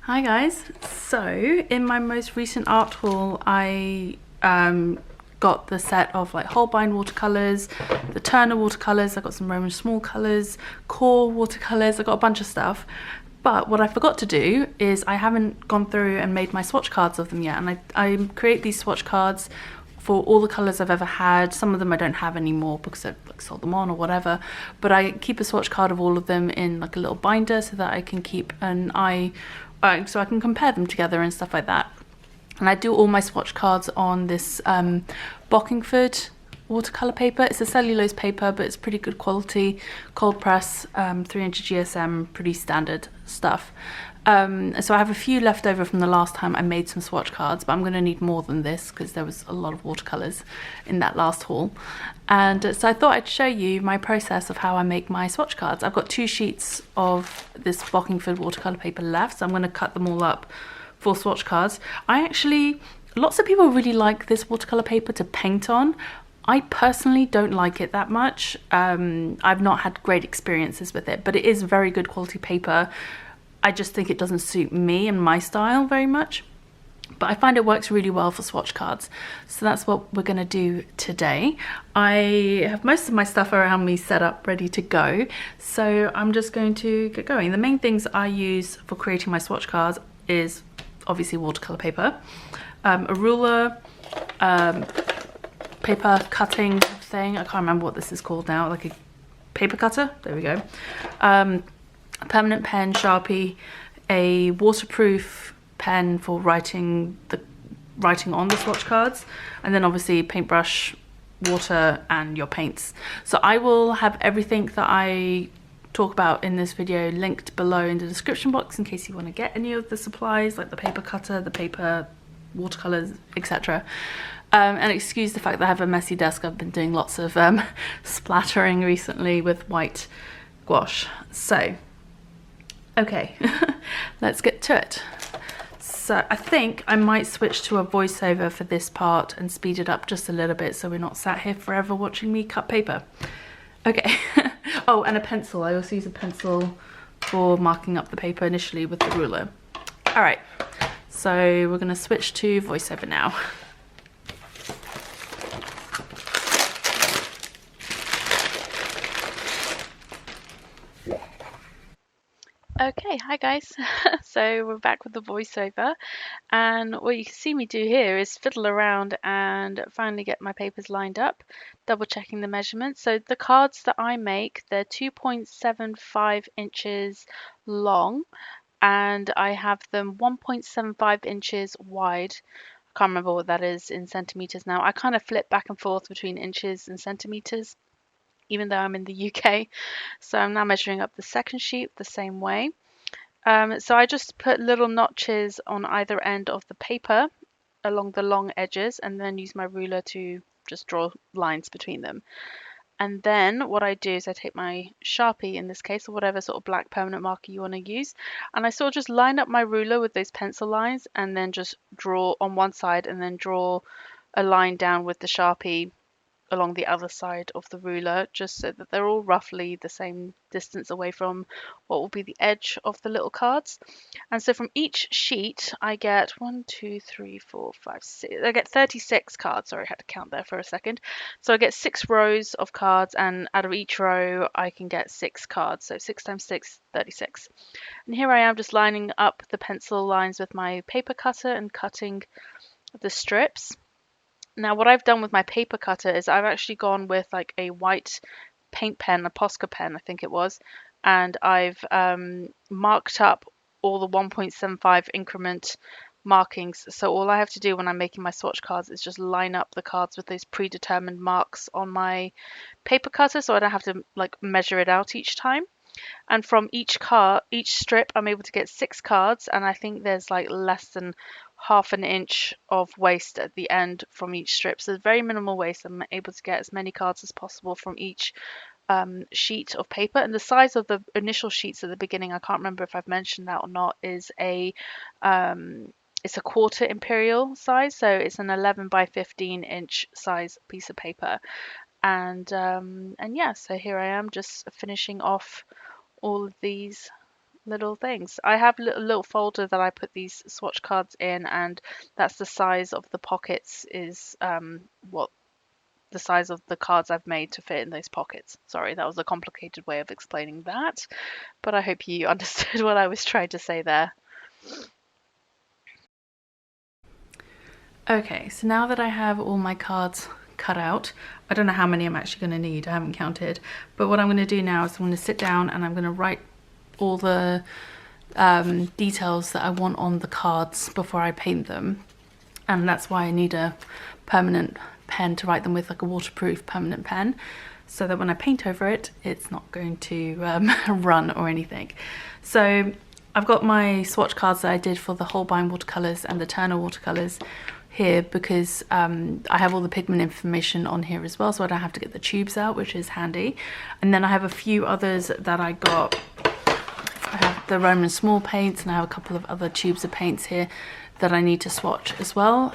Hi guys, so in my most recent art haul I got the set of like Holbein watercolours, the Turner watercolours, I got some Roman small colours, core watercolours, I got a bunch of stuff. But what I forgot to do is I haven't gone through and made my swatch cards of them yet, and I create these swatch cards for all the colours I've ever had. Some of them I don't have anymore because I've like sold them on or whatever, but I keep a swatch card of all of them in like a little binder so that I can keep an eye, so I can compare them together and stuff like that. And I do all my swatch cards on this Bockingford watercolour paper. It's a cellulose paper, but it's pretty good quality, cold press, 300 GSM, pretty standard stuff. So I have a few left over from the last time I made some swatch cards, but I'm going to need more than this because there was a lot of watercolours in that last haul. And so I thought I'd show you my process of how I make my swatch cards. I've got 2 sheets of this Bockingford watercolour paper left, so I'm going to cut them all up for swatch cards. Lots of people really like this watercolour paper to paint on. I personally don't like it that much. I've not had great experiences with it, but it is very good quality paper. I just think it doesn't suit me and my style very much, but I find it works really well for swatch cards. So that's what we're gonna do today. I have most of my stuff around me set up, ready to go. So I'm just going to get going. The main things I use for creating my swatch cards is obviously watercolor paper, a ruler, paper cutting thing. I can't remember what this is called now, like a paper cutter. There we go. A permanent pen, Sharpie, a waterproof pen for writing on the swatch cards, and then obviously paintbrush, water, and your paints. So I will have everything that I talk about in this video linked below in the description box in case you want to get any of the supplies like the paper cutter, the paper, watercolors, etc. And excuse the fact that I have a messy desk. I've been doing lots of splattering recently with white gouache. So okay, let's get to it. So I think I might switch to a voiceover for this part and speed it up just a little bit so we're not sat here forever watching me cut paper. Okay. Oh, and a pencil. I also use a pencil for marking up the paper initially with the ruler. All right, so we're gonna switch to voiceover now. Okay, hi guys. So we're back with the voiceover, and what you can see me do here is fiddle around and finally get my papers lined up, double checking the measurements. So the cards that I make, they're 2.75 inches long, and I have them 1.75 inches wide. I can't remember what that is in centimeters now. I kind of flip back and forth between inches and centimeters, even though I'm in the UK. So I'm now measuring up the second sheet the same way. So I just put little notches on either end of the paper along the long edges, and then use my ruler to just draw lines between them. And then what I do is I take my Sharpie, in this case, or whatever sort of black permanent marker you want to use, and I sort of just line up my ruler with those pencil lines and then just draw on one side and then draw a line down with the Sharpie along the other side of the ruler, just so that they're all roughly the same distance away from what will be the edge of the little cards. And so from each sheet I get 1, 2, 3, 4, 5, 6, I get 36 cards. Sorry, I had to count there for a second. So I get 6 rows of cards, and out of each row I can get 6 cards. So 6 times 6, 36. And here I am just lining up the pencil lines with my paper cutter and cutting the strips. Now what I've done with my paper cutter is I've actually gone with like a white paint pen, a Posca pen I think it was, and I've marked up all the 1.75 increment markings. So all I have to do when I'm making my swatch cards is just line up the cards with those predetermined marks on my paper cutter, so I don't have to like measure it out each time. And from each strip, I'm able to get 6 cards, and I think there's like less than half an inch of waste at the end from each strip. So there's very minimal waste. I'm able to get as many cards as possible from each sheet of paper. And the size of the initial sheets at the beginning, I can't remember if I've mentioned that or not, is it's a quarter imperial size, so it's an 11 by 15 inch size piece of paper. And yeah, so here I am just finishing off all of these little things. I have a little folder that I put these swatch cards in, and that's the size of the pockets is what the size of the cards I've made to fit in those pockets. Sorry, that was a complicated way of explaining that, but I hope you understood what I was trying to say there. Okay, so now that I have all my cards cut out, I don't know how many I'm actually going to need, I haven't counted, but what I'm going to do now is I'm going to sit down and I'm going to write all the details that I want on the cards before I paint them, and that's why I need a permanent pen to write them with, like a waterproof permanent pen, so that when I paint over it, it's not going to run or anything. So I've got my swatch cards that I did for the Holbein watercolours and the Turner watercolours here, because I have all the pigment information on here as well, so I don't have to get the tubes out, which is handy. And then I have a few others that I got. I have the Roman small paints, and I have a couple of other tubes of paints here that I need to swatch as well.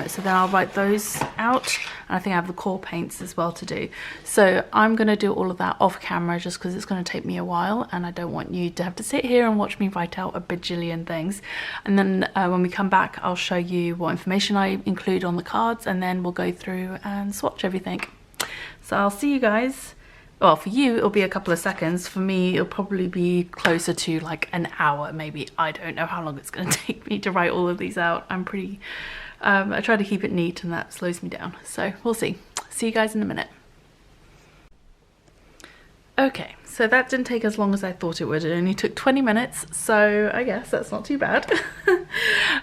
So then I'll write those out, and I think I have the core paints as well to do. So I'm going to do all of that off camera, just because it's going to take me a while and I don't want you to have to sit here and watch me write out a bajillion things. And then when we come back, I'll show you what information I include on the cards, and then we'll go through and swatch everything. So I'll see you guys. Well, for you, it'll be a couple of seconds. For me, it'll probably be closer to like an hour, maybe. I don't know how long it's going to take me to write all of these out. I'm pretty, I try to keep it neat, and that slows me down. So we'll see. See you guys in a minute. Okay, so that didn't take as long as I thought it would. It only took 20 minutes, so I guess that's not too bad.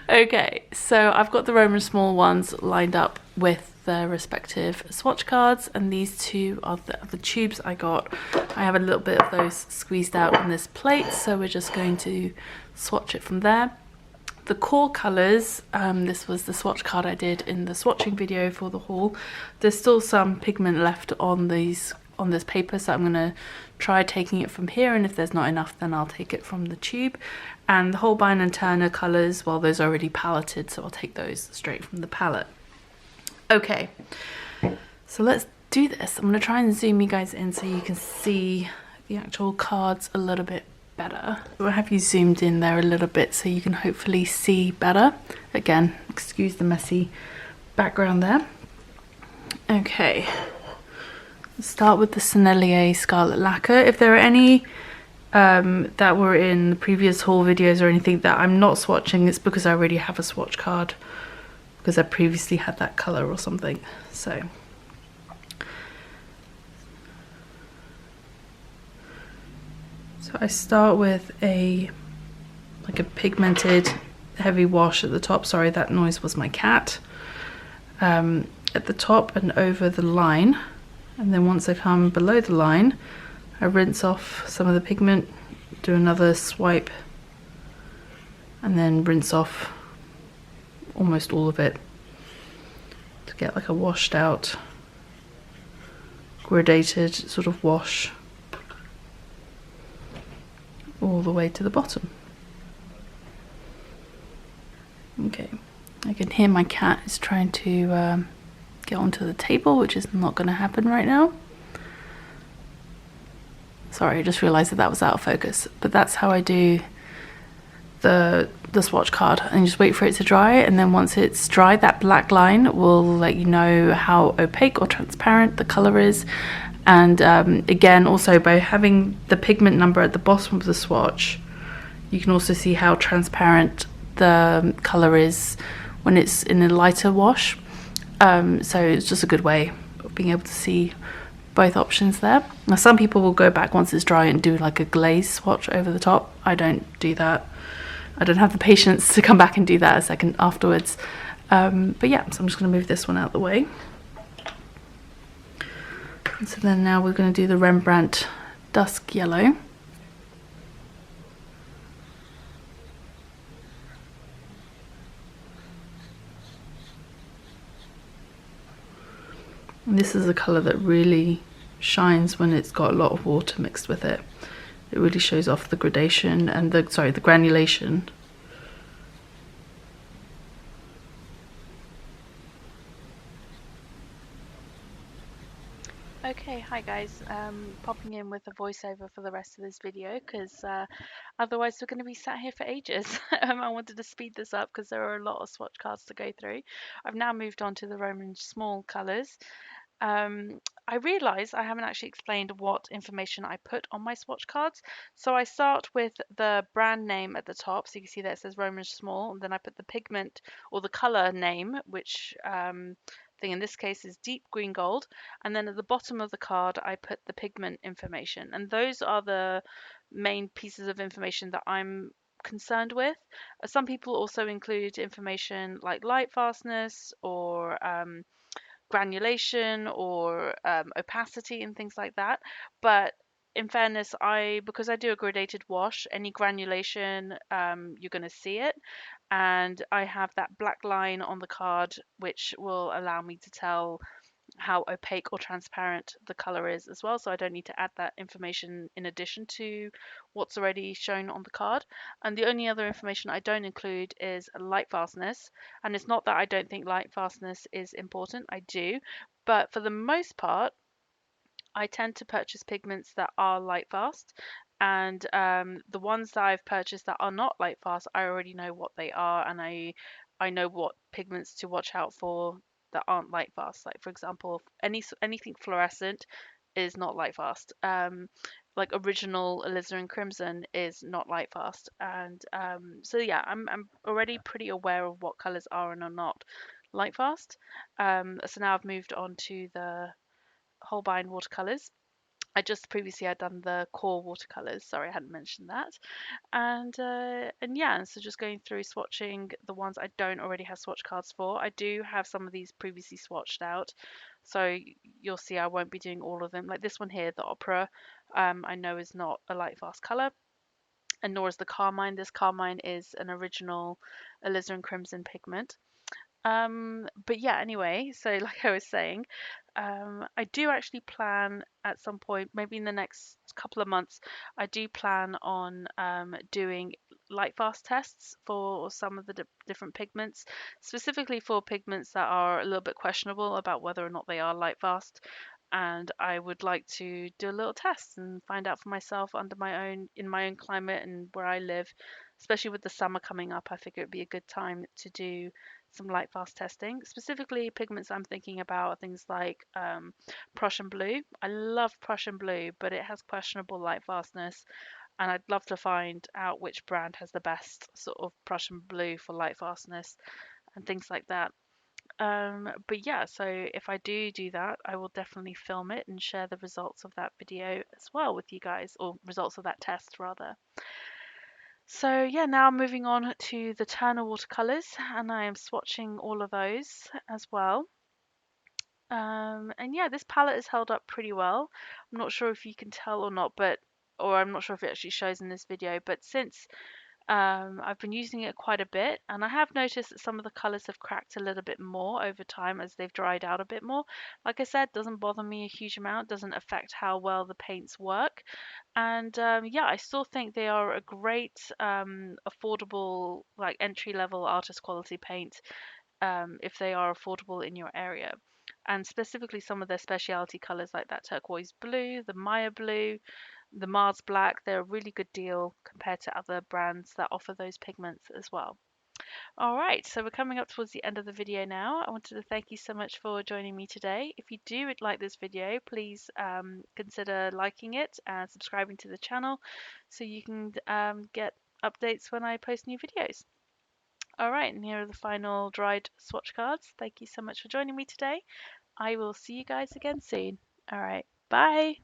Okay, so I've got the Roman small ones lined up with their respective swatch cards, and these two are the tubes I got. I have a little bit of those squeezed out on this plate, so we're just going to swatch it from there. The core colours, this was the swatch card I did in the swatching video for the haul. There's still some pigment left on this paper, so I'm going to try taking it from here, and if there's not enough, then I'll take it from the tube. And the Holbein and Turner colours, well, those are already paletted, so I'll take those straight from the palette. Okay, so let's do this. I'm going to try and zoom you guys in so you can see the actual cards a little bit better. I'll have you zoomed in there a little bit so you can hopefully see better. Again, excuse the messy background there. Okay, let's start with the Sennelier Scarlet Lacquer. If there are any that were in the previous haul videos or anything that I'm not swatching, it's because I already have a swatch card, because I previously had that colour or something. So I start with like a pigmented heavy wash at the top. Sorry, that noise was my cat. At the top and over the line, and then once I come below the line, I rinse off some of the pigment, do another swipe, and then rinse off almost all of it to get like a washed out, gradated sort of wash all the way to the bottom. Okay, I can hear my cat is trying to get onto the table, which is not going to happen right now. Sorry, I just realized that was out of focus, but that's how I do the swatch card, and just wait for it to dry, and then once it's dry, that black line will let you know how opaque or transparent the color is. And again, also by having the pigment number at the bottom of the swatch, you can also see how transparent the color is when it's in a lighter wash. So it's just a good way of being able to see both options there. Now some people will go back once it's dry and do like a glaze swatch over the top. I don't do that. I don't have the patience to come back and do that a second afterwards. But yeah, so I'm just going to move this one out of the way. And so then now we're going to do the Rembrandt Dusk Yellow. And this is a colour that really shines when it's got a lot of water mixed with it. It really shows off the gradation and the granulation. Okay, hi guys. Popping in with a voiceover for the rest of this video because otherwise we're going to be sat here for ages. I wanted to speed this up because there are a lot of swatch cards to go through. I've now moved on to the Roman small colours. um, I realise I haven't actually explained what information I put on my swatch cards. So I start with the brand name at the top. So you can see that it says Roman small, and then I put the pigment or the colour name, which thing in this case is deep green gold. And then at the bottom of the card, I put the pigment information. And those are the main pieces of information that I'm concerned with. Some people also include information like light fastness or granulation or opacity and things like that. But in fairness, because I do a gradated wash, any granulation, you're going to see it. And I have that black line on the card, which will allow me to tell how opaque or transparent the color is as well. So I don't need to add that information in addition to what's already shown on the card. And the only other information I don't include is light fastness. And it's not that I don't think light fastness is important, I do. But for the most part, I tend to purchase pigments that are light fast, and the ones that I've purchased that are not light fast, I already know what they are, and I know what pigments to watch out for that aren't light fast. Like for example, anything fluorescent is not light fast. Like original alizarin crimson is not light fast, and so yeah, I'm already pretty aware of what colors are and are not light fast. So now I've moved on to the Holbein watercolors. I just previously had done the core watercolors. Sorry, I hadn't mentioned that. And yeah, so just going through swatching the ones I don't already have swatch cards for. I do have some of these previously swatched out, so you'll see I won't be doing all of them. Like this one here, the Opera, I know is not a light fast color, and nor is the Carmine. This Carmine is an original alizarin crimson pigment. But yeah, anyway, so like I was saying, I do actually plan at some point, maybe in the next couple of months, I do plan on doing light fast tests for some of the different pigments, specifically for pigments that are a little bit questionable about whether or not they are light fast. And I would like to do a little test and find out for myself in my own climate and where I live, especially with the summer coming up. I figure it'd be a good time to do some light fast testing. Specifically, pigments I'm thinking about are things like Prussian blue. I love Prussian blue, but it has questionable light fastness, and I'd love to find out which brand has the best sort of Prussian blue for light fastness and things like that. But yeah, so if I do that, I will definitely film it and share the results of that video as well with you guys, or results of that test rather. So yeah, now moving on to the Turner watercolors, and I am swatching all of those as well. And yeah, this palette is held up pretty well. I'm not sure if you can tell or not, or I'm not sure if it actually shows in this video, but since I've been using it quite a bit, and I have noticed that some of the colors have cracked a little bit more over time as they've dried out a bit more. Like I said, doesn't bother me a huge amount, doesn't affect how well the paints work. And yeah, I still think they are a great affordable, like entry level artist quality paint, if they are affordable in your area. And specifically some of their specialty colors like that turquoise blue, the Maya blue, the Mars black, they're a really good deal compared to other brands that offer those pigments as well. All right, so we're coming up towards the end of the video now. I wanted to thank you so much for joining me today. If you do like this video, please consider liking it and subscribing to the channel so you can get updates when I post new videos. All right, and here are the final dried swatch cards. Thank you so much for joining me today. I will see you guys again soon. All right, bye.